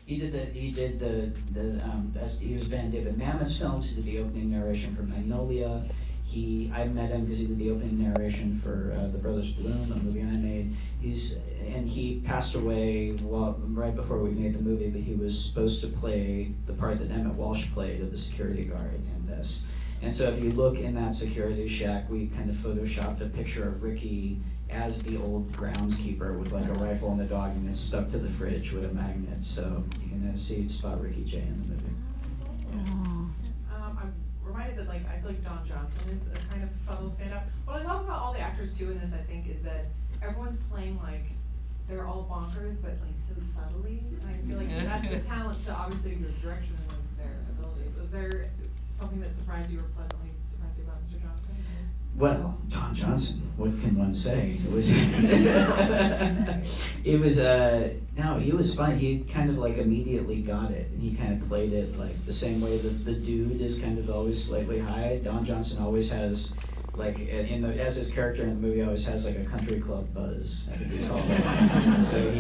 He was been in David Mamet's films. He did the opening narration for Magnolia. I met him because he did the opening narration for The Brothers Bloom, a movie I made. He passed away right before we made the movie, but he was supposed to play the part that Emmett Walsh played of the security guard in this. And so if you look in that security shack, we kind of photoshopped a picture of Ricky as the old groundskeeper with like a rifle and a dog, and it's stuck to the fridge with a magnet. So you can spot Ricky Jay in the movie. I'm reminded that I feel like Don Johnson is a kind of subtle standout. What I love about all the actors too in this, I think, is that everyone's playing they're all bonkers, but so subtly. And I feel like that's the talent to obviously your direction and their abilities. Was there something that surprised you or pleasantly surprised you about Mr. Johnson? Well, Don Johnson, what can one say? He was fun. He kind of immediately got it, and he kind of played it the same way that the dude is kind of always slightly high. Don Johnson always has as his character in the movie always has a country club buzz, I think we call it. So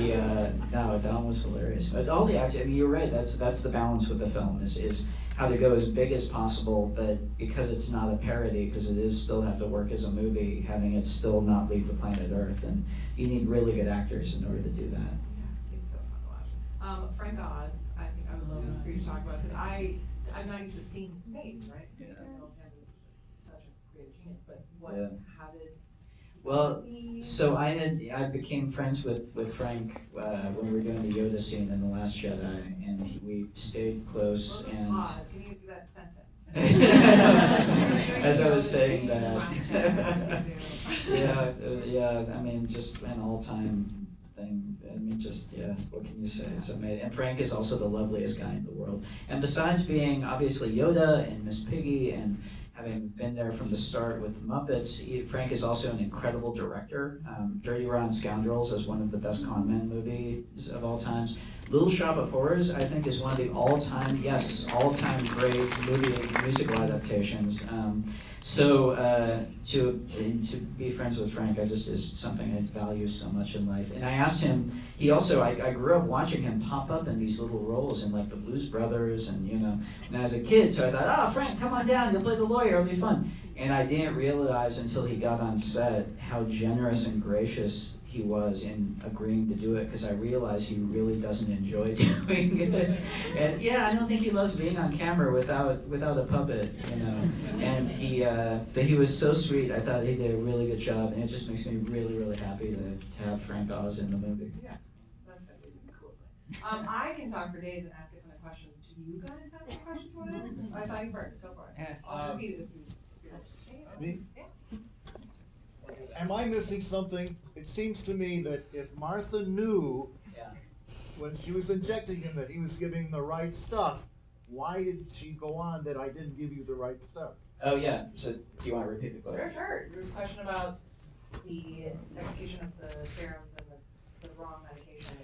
Don was hilarious. But all the actors, you're right, that's the balance with the film is how to go as big as possible, but because it's not a parody, because it is still have to work as a movie, having it still not leave the planet Earth, and you need really good actors in order to do that. Yeah, it's so fun to watch. Frank Oz, I think I would love for you to talk about, because I'm not used to seeing his face, right? I don't know if him is such a great genius, but how did... Well, so I became friends with Frank when we were doing the Yoda scene in The Last Jedi, and we stayed close. And pause. Can you do that sentence? As I was saying that, just an all-time thing. What can you say? It's amazing. And Frank is also the loveliest guy in the world. And besides being obviously Yoda and Miss Piggy and having been there from the start with the Muppets, Frank is also an incredible director. Dirty Rotten Scoundrels is one of the best con men movies of all times. Little Shop of Horrors, I think, is one of the all-time great musical adaptations. To be friends with Frank, is something I value so much in life. And I asked him, I grew up watching him pop up in these little roles in the Blues Brothers and as a kid, so I thought, Frank, come on down, you'll play the lawyer, it'll be fun. And I didn't realize until he got on set how generous and gracious he was in agreeing to do it, because I realized he really doesn't enjoy doing it. And I don't think he loves being on camera without a puppet, And but he was so sweet. I thought he did a really good job, and it just makes me really, really happy to have Frank Oz in the movie. Yeah, that's a cool thing. I can talk for days and ask a ton of questions. Do you guys have any questions for us? I saw you first. Go for it. I'll repeat it if you. Me? Am I missing something? It seems to me that if Martha knew when she was injecting him that he was giving the right stuff, why did she go on that I didn't give you the right stuff? Oh yeah, so do you want to repeat the question? Sure. There was a question about the execution of the serums and the wrong medication.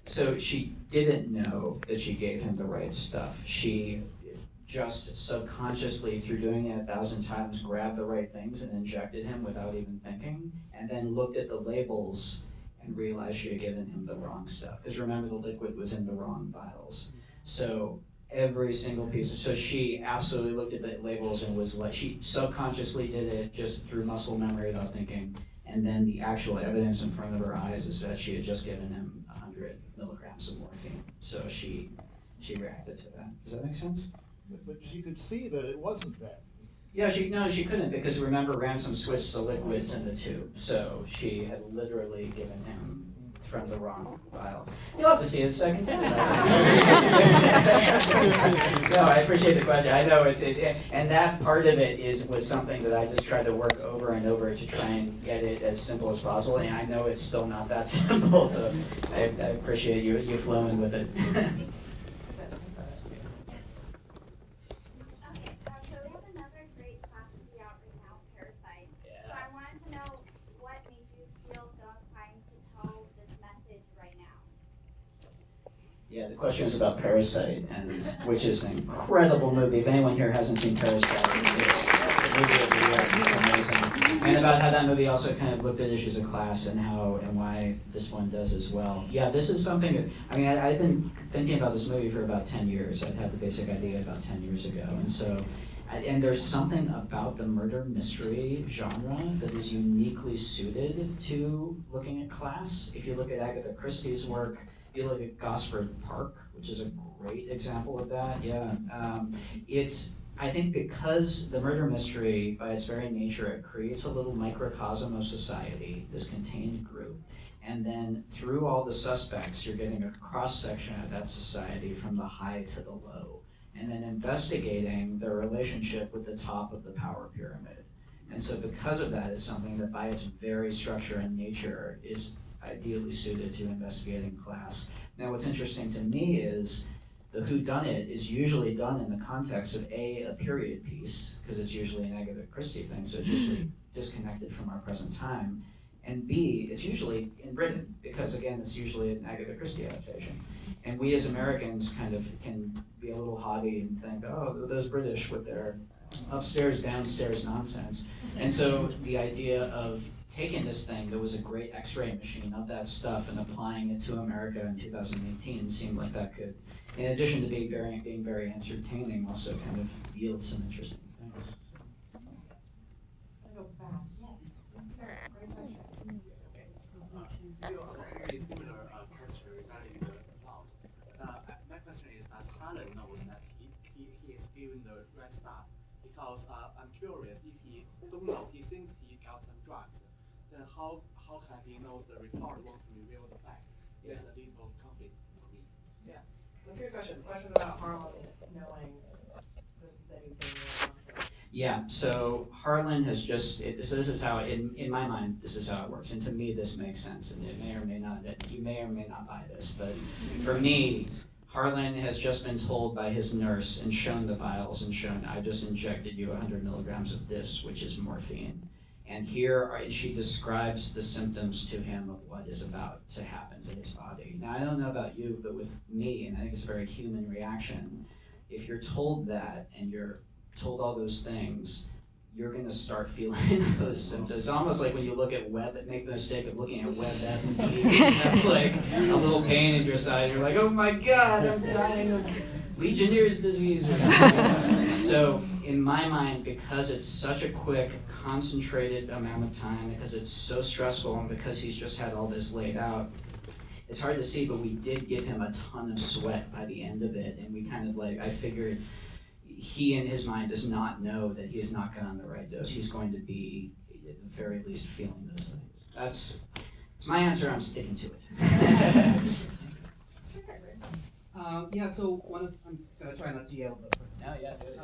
So she didn't know that she gave him the right stuff. She just subconsciously, through doing it 1,000 times, grabbed the right things and injected him without even thinking, and then looked at the labels and realized she had given him the wrong stuff. Because remember, the liquid was in the wrong vials. So every single piece, so she absolutely looked at the labels and was she subconsciously did it just through muscle memory without thinking, and then the actual evidence in front of her eyes is that she had just given him 100 milligrams of morphine. So she reacted to that. Does that make sense? But she could see that it wasn't that. Yeah, she couldn't, because remember, Ransom switched the liquids in the tube, so she had literally given him from the wrong vial. You'll have to see it a second time. No, I appreciate the question. I know and that part of it was something that I just tried to work over and over to try and get it as simple as possible, and I know it's still not that simple, so I appreciate you flowing with it. Yeah, the question is about Parasite, which is an incredible movie. If anyone here hasn't seen Parasite, it's movie of the year. It's amazing. And about how that movie also kind of looked at issues of class and how and why this one does as well. Yeah, this is something that, I mean, I've been thinking about this movie for about 10 years. I'd had the basic idea about 10 years ago. And so, and there's something about the murder mystery genre that is uniquely suited to looking at class. If you look at Agatha Christie's work, you look at Gosford Park, which is a great example of that. Yeah, I think because the murder mystery, by its very nature, it creates a little microcosm of society, this contained group, and then through all the suspects, you're getting a cross-section of that society from the high to the low, and then investigating their relationship with the top of the power pyramid. And so because of that, it's something that by its very structure and nature is ideally suited to investigating class. Now what's interesting to me is the whodunit is usually done in the context of a period piece, because it's usually an Agatha Christie thing, so it's usually disconnected from our present time, and B, it's usually in Britain, because again, it's usually an Agatha Christie adaptation. And we as Americans kind of can be a little haughty and think, oh, those British with their upstairs, downstairs nonsense. And so the idea of taking this thing that was a great X-ray machine of that stuff and applying it to America in 2018 seemed like that could, in addition to being very entertaining, also kind of yield some interesting things. Go back. Yes. Sir, great session. Still a very similar question regarding the plot. My question is, does Harlan knows that he is doing the right stuff? Because I'm curious, if he don't know, he thinks he got some drugs, then how can he know the report won't reveal the fact? There's a little conflict for me. Yeah, that's a good question. The question about Harlan knowing that he's doing the right. Yeah, so Harlan has just, this is how, in my mind, this is how it works. And to me, this makes sense. And it may or may not, you may or may not buy this. But for me, Harlan has just been told by his nurse and shown the vials and shown, I just injected you 100 milligrams of this, which is morphine. And here she describes the symptoms to him of what is about to happen to his body. Now, I don't know about you, but with me, and I think it's a very human reaction, if you're told that and you're told all those things, you're going to start feeling those symptoms. It's almost like when you look at web, make the mistake of looking at web FMT, you have like a little pain in your side, you're like, oh my God, I'm dying of Legionnaire's disease or something. So in my mind, because it's such a quick, concentrated amount of time, because it's so stressful, and because he's just had all this laid out, it's hard to see, but we did give him a ton of sweat by the end of it, and we kind of like, I figured, he in his mind does not know that he has not gone on the right dose. He's going to be, at the very least, feeling those things. That's my answer. I'm sticking to it. Yeah, so I'm gonna try not to yell, but No, yeah, do it.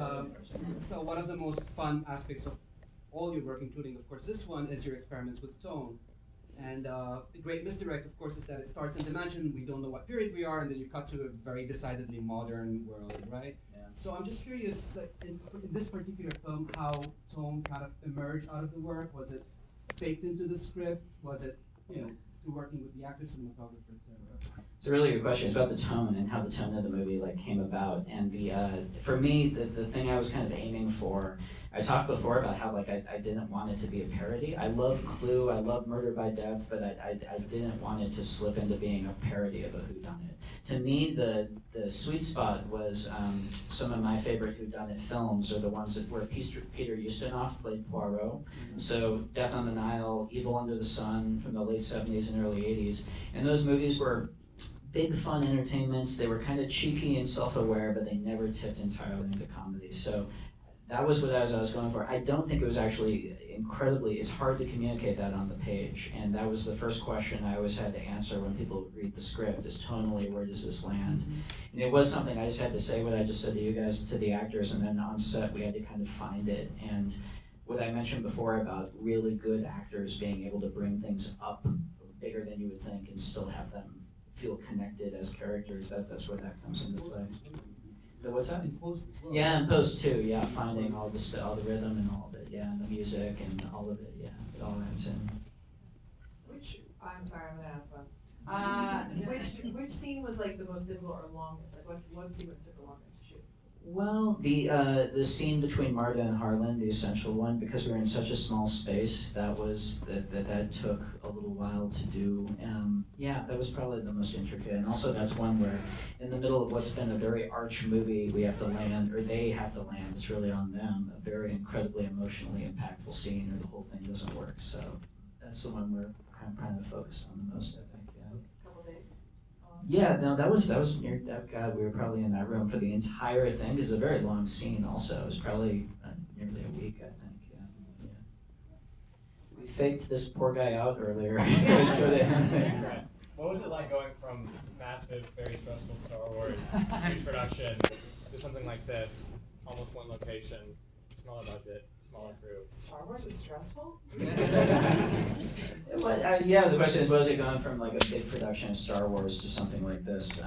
so one of the most fun aspects of all your work, including of course this one, is your experiments with tone. And the great misdirect, of course, is that it starts in dimension, we don't know what period we are, and then you cut to a very decidedly modern world, right? Yeah. So I'm just curious, like, in this particular film, how tone kind of emerged out of the work? Was it baked into the script? Was it, through working with the actor, cinematographer, etc.? It's a really good question. It's about the tone and how the tone of the movie came about. And for me, the thing I was kind of aiming for, I talked before about how I didn't want it to be a parody. I love Clue, I love Murder by Death, but I didn't want it to slip into being a parody of a whodunit. To me, the sweet spot was some of my favorite whodunit films are the ones where Peter Ustinov played Poirot. Mm-hmm. So Death on the Nile, Evil Under the Sun from the late 70s and early 80s. And those movies were big fun entertainments. They were kind of cheeky and self-aware, but they never tipped entirely into comedy. So that was what I was going for. I don't think it was actually it's hard to communicate that on the page. And that was the first question I always had to answer when people read the script is tonally, where does this land? Mm-hmm. And it was something I just had to say what I just said to you guys, to the actors, and then on set we had to kind of find it. And what I mentioned before about really good actors being able to bring things up bigger than you would think and still have them feel connected as characters, that's where that comes into play. What's that? In post as well. Yeah, in post too, yeah, finding all the rhythm and all of it, yeah, and the music and all of it, yeah, it all adds in. I'm sorry, I'm gonna ask one. Which scene was the most difficult or longest? What scene took the longest to shoot? Well, the scene between Marta and Harlan, the essential one, because we were in such a small space, that took a little while to do. Yeah, that was probably the most intricate, and also that's one where, in the middle of what's been a very arch movie, we have to land, or they have to land. It's really on them. A very incredibly emotionally impactful scene, or the whole thing doesn't work. So that's the one we're kind of trying to focus on the most, I think. Yeah. Couple days. Yeah, no, that was near. God, we were probably in that room for the entire thing. It's a very long scene. Also, it was probably nearly a week, I think. Yeah, yeah. We faked this poor guy out earlier. Right. What was it like going from massive, very stressful Star Wars huge production to something like this? Almost one location, smaller budget, smaller crew. Star Wars is stressful? Yeah, the question is, was it going from like a big production of Star Wars to something like this?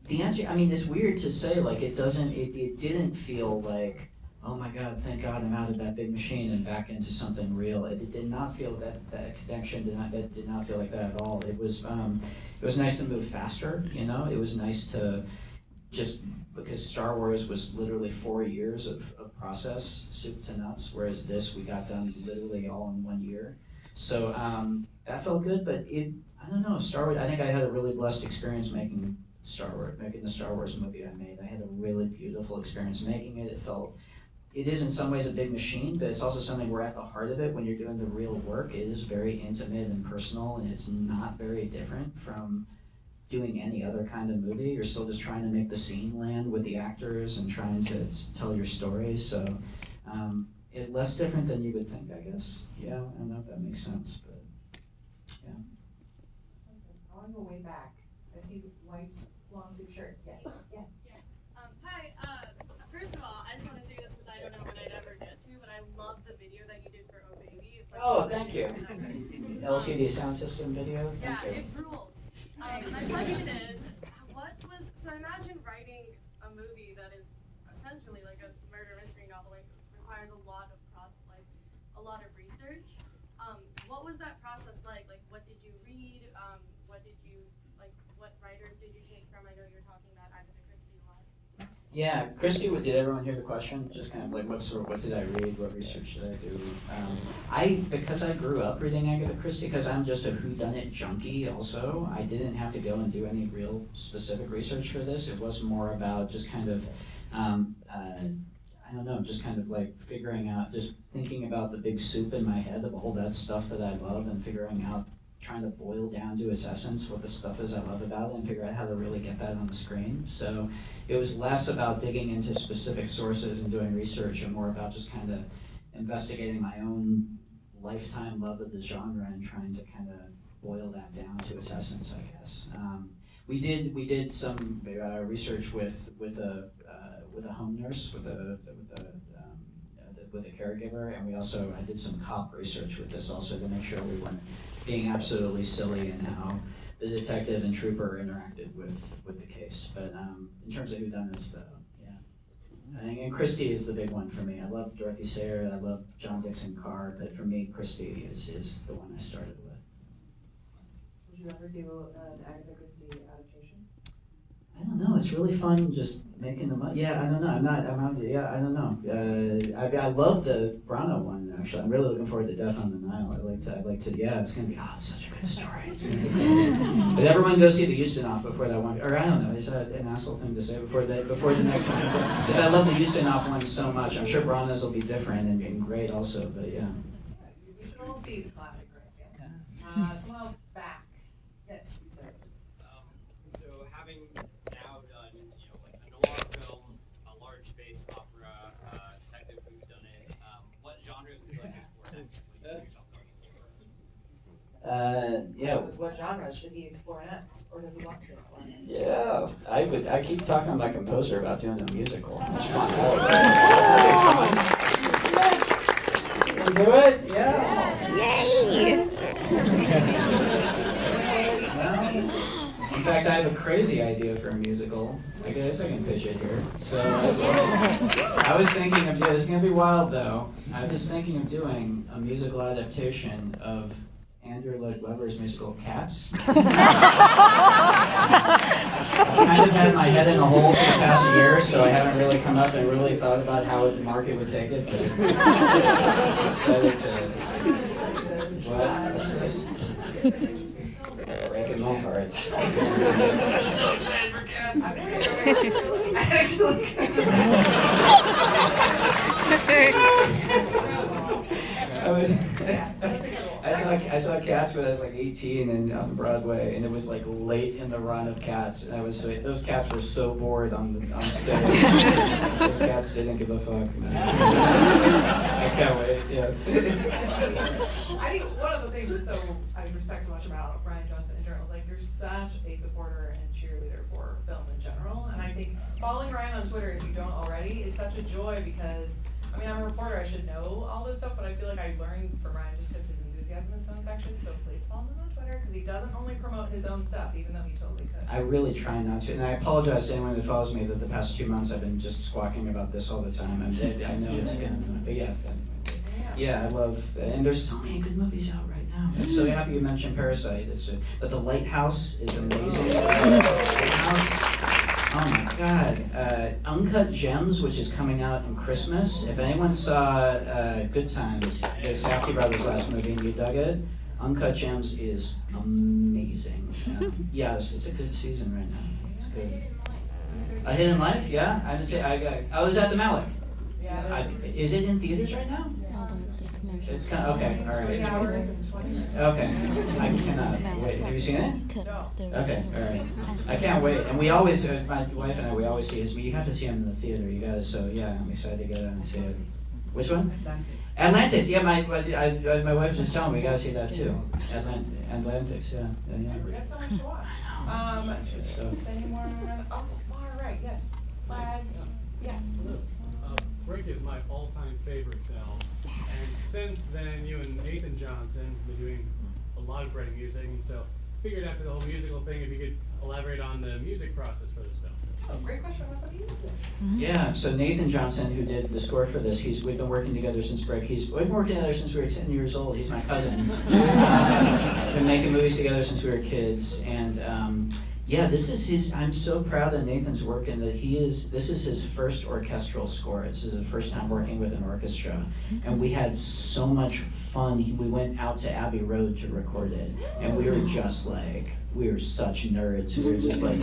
The answer, I mean, it's weird to say, like, it didn't feel like, oh my God, thank God I'm out of that big machine and back into something real. It did not feel that connection did not feel like that at all. It was nice to move faster, you know? It was nice to just, because Star Wars was literally 4 years of process, soup to nuts, whereas this we got done literally all in 1 year. So that felt good, but I don't know, Star Wars, I think I had a really blessed experience making the Star Wars movie I made. I had a really beautiful experience making it. It is in some ways a big machine, but it's also something where at the heart of it, when you're doing the real work, it is very intimate and personal, and it's not very different from doing any other kind of movie. You're still just trying to make the scene land with the actors and trying to tell your story. So it's less different than you would think, I guess. Yeah, I don't know if that makes sense, but yeah. I want to go way back. I see the white long sleeve shirt. Yes. Yes. Hi. First of all, I just want to say this because I don't know when I'd ever get to, but I love the video that you did for Oh Baby. It's like Thank you. LCD sound system video. Yeah, Thank you. it rules. My question is, so I imagine writing a movie that is essentially like a murder mystery novel, like requires a lot of a lot of research. What was that process like? Like, what did you read? What writers did you take from? I know you're talking about Agatha Christie a lot. Yeah, Christie, did everyone hear the question? Just kind of like, what did I read? What research did I do? Because I grew up reading Agatha Christie, because I'm just a whodunit junkie also, I didn't have to go and do any real specific research for this. It was more about just kind of, I don't know, just kind of like figuring out, just thinking about the big soup in my head of all that stuff that I love and figuring out, trying to boil down to its essence what the stuff is I love about it and figure out how to really get that on the screen. So it was less about digging into specific sources and doing research and more about just kind of investigating my own lifetime love of the genre and trying to kind of boil that down to its essence, I guess. We did some research with a home nurse, with a caregiver, and I did some cop research with this also to make sure we weren't being absolutely silly in how the detective and trooper interacted with the case. But in terms of whodunits, though, yeah. And Christie is the big one for me. I love Dorothy Sayers, I love John Dixon Carr, but for me, Christie is the one I started with. Would you ever do an Agatha Christie adaptation? I don't know. It's really fun just making them up. Yeah, I don't know. I don't know. I love the Brano one, actually. I'm really looking forward to Death on the Nile. I'd like to, yeah, it's going to be, it's such a good story. It's gonna be great. But everyone go see the Ustinov before that one. Or I don't know, is that an asshole thing to say before the next one? Because I love the Ustinov one so much. I'm sure Brano's will be different and great also, but yeah. We should all see the classic, right? Yeah. Someone else back. Yes, you said. So having now done, like a noir film, a large space opera, detective whodunit, what genres would you like to explore next? What do you see yourself going into? Yeah. What genre should he explore next, or does he want to explore next? Yeah, I keep talking to my composer about doing a musical. Do it? Yeah. Yay! In fact, I have a crazy idea for a musical. I guess I can pitch it here. So I was thinking of, this is going to be wild though, I was thinking of doing a musical adaptation of Andrew Lloyd Webber's musical Cats. I kind of had my head in a hole for the past year, so I haven't really come up and really thought about how the market would take it, but I decided to... What? What's this? Breaking my heart. I'm so excited for Cats. I saw Cats when I was like 18 and on Broadway, and it was like late in the run of Cats, and those cats were so bored on stage. Those cats didn't give a fuck. I can't wait. Yeah. I think one of the things that I respect so much about Rian Johnson in general is like you're such a supporter and cheerleader for film in general, and I think following Ryan on Twitter, if you don't already, is such a joy because I mean I'm a reporter, I should know all this stuff, but I feel like I learned from Ryan just because his enthusiasm is so infectious. So please follow him on Twitter because he doesn't only promote his own stuff, even though he totally could. I really try not to, and I apologize to anyone who follows me that the past 2 months I've been just squawking about this all the time. I know it's gonna, but yeah. Yeah, I love, and there's so many good movies out right now. I'm so happy you mentioned Parasite. But The Lighthouse is amazing. Lighthouse, oh my God. Uncut Gems, which is coming out in Christmas. If anyone saw Good Times, the Safdie brothers' last movie, and you dug it, Uncut Gems is amazing. Yeah, it's a good season right now. It's good. A Hidden Life, yeah. I was at the Malik. Yeah. Is it in theaters right now? It's kind of, okay, all right. 3 hours and 20 minutes. Okay, I cannot wait. Have you seen it? No. Okay, all right. I can't wait. And we always, my wife and I, we always see his, but you have to see him in the theater. You gotta, so yeah, I'm excited to get out and see it. Which one? Atlantis. Yeah, my wife just telling me we gotta see that too. Atlantis, yeah. We got so much to watch. Any more? Oh, far right, yes. Flag, yes. Brick is my all-time favorite film. And since then, you and Nathan Johnson have been doing a lot of writing music, and so figured after the whole musical thing, if you could elaborate on the music process for this film. Oh, great question. What about the music? Yeah, so Nathan Johnson, who did the score for this, we've been working together since Brick. We've been working together since we were 10 years old. He's my cousin. Been making movies together since we were kids, and yeah, this is his. I'm so proud of Nathan's work in that this is his first orchestral score. This is his first time working with an orchestra, and we had so much fun. We went out to Abbey Road to record it, and we were just like, we were such nerds. We were just like,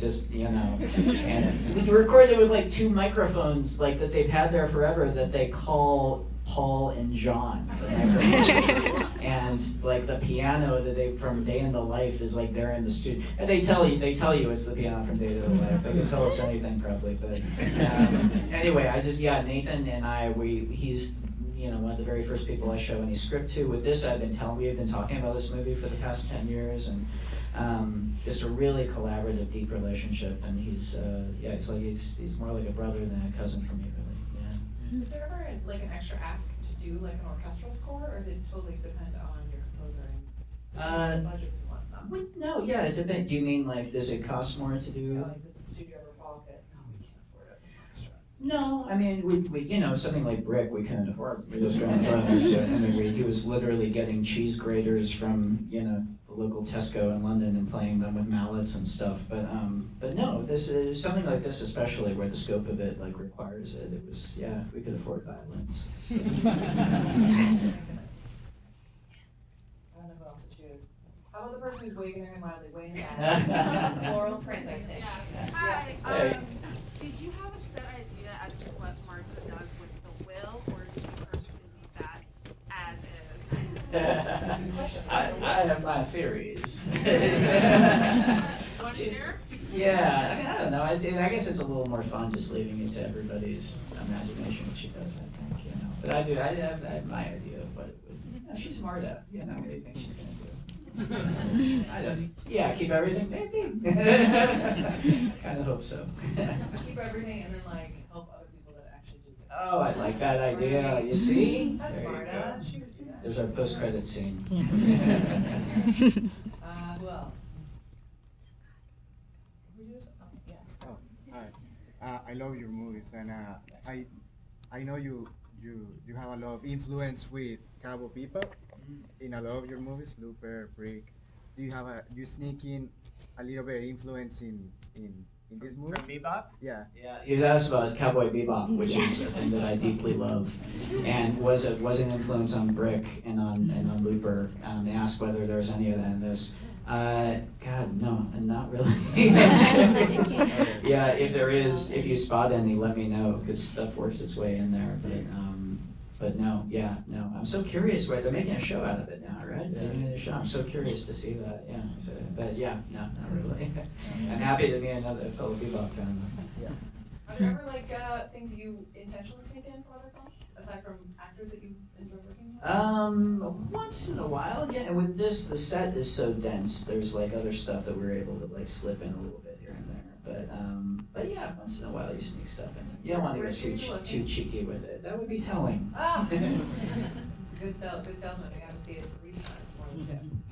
just you know, and we recorded with like 2 microphones like that they've had there forever that they call Paul and John, the microphones. And like the piano that they from Day in the Life is like they're in the studio, and they tell you it's the piano from Day to the Life. They can tell us anything probably, but anyway, Nathan and I, he's one of the very first people I show any script to. With this, we have been talking about this movie for the past 10 years, and just a really collaborative, deep relationship. And he's more like a brother than a cousin for me, really. Yeah. Is there ever like an extra ask to do like an orchestral score, or does it totally depend on your composer and budgets and whatnot? No, yeah, it depends. Do you mean like, does it cost more to do? Yeah, like does the studio ever pocket? No, we can't afford it. Extra. No, I mean, we something like Brick we couldn't afford. We just going to he was literally getting cheese graters from the local Tesco in London and playing them with mallets and stuff. But no, this is something like this, especially where the scope of it like requires it. It was we could afford violence. Yes. I don't know who else to choose. How about the person who's waving their hand wildly, way in the back? Floral print, I think. Yes. Hi. Did you have a set idea as to what Martha does with the will, or did you purposely leave that as is? I have my theories. Want to hear? Yeah, I don't know. I guess it's a little more fun just leaving it to everybody's imagination what she does, I think, But I have my idea of what it would, she's smart at, what do you think she's going to do? Keep everything, maybe. Kind of hope so. Keep everything and then like help other people that actually just. Oh, I like that idea. You see? That's There you smart. go. She would do that. There's our post-credit scene. Who else? Oh, hi. I love your movies, and I know you have a lot of influence with cowboy people. in a lot of your movies, Looper, Brick, do you sneak in a little bit of influence in this movie? From Bebop? Yeah. Yeah, he was asked about Cowboy Bebop, which is a thing that I deeply love, and was an influence on Brick and on Looper. They asked whether there's any of that in this. God, no, not really. Yeah, if there is, if you spot any, let me know, because stuff works its way in there. But no, yeah, no. I'm so curious. Right, they're making a show out of it now, right? They're making a show. I'm so curious to see that. Yeah. So, but yeah, no, not really. I'm happy to be another fellow Bebop fan. Yeah. Are there ever like things you intentionally sneak in from other films, aside from actors that you enjoy working with? Once in a while, yeah. And with this, the set is so dense. There's like other stuff that we're able to like slip in a little bit here and there. But yeah, once in a while you sneak stuff in. You don't want to get too cheeky with it. That would be telling. Ah. It's a good salesman. We have to see it 3 times more than 2.